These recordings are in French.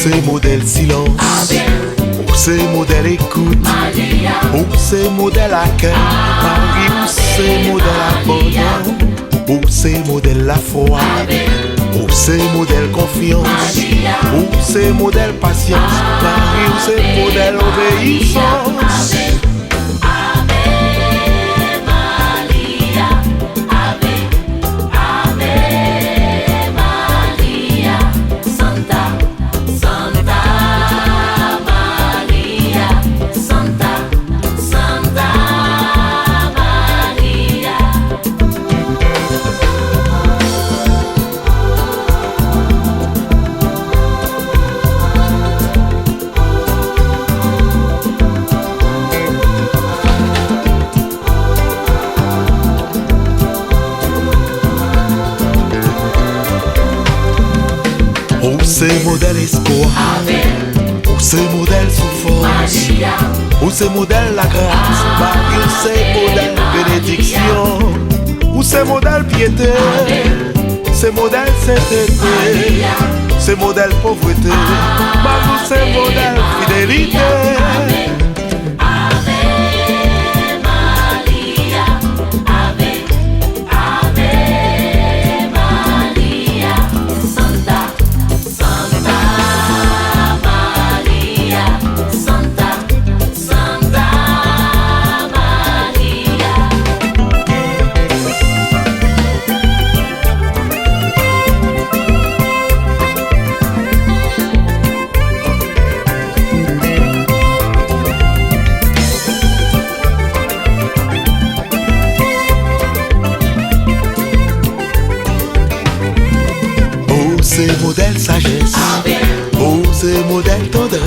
c'est modèle silence, ou c'est modèle écoute, ou c'est modèle accueil, Marie, ou c'est modèle abandon, ou c'est modèle la foi, ou c'est modèle confiance, ou c'est modèle patience, Marie, ou c'est modèle obéissance. Ou c'est modèle espoir, ou c'est modèle souffrance, ou c'est modèle la grâce, Marie, ou c'est modèle bénédiction, ou c'est modèle piété, c'est modèle sainteté, c'est modèle pauvreté, Marie, ou c'est modèle fidélité. C'est modèle sagesse, ou c'est modèle tendresse,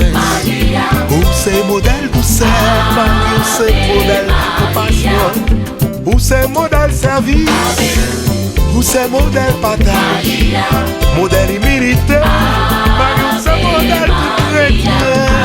ou c'est modèle douceur, Marie, ou c'est modèle compassion, ou c'est modèle service, ou c'est modèle partage, modèle humilité, Marie, ou c'est modèle du chrétien.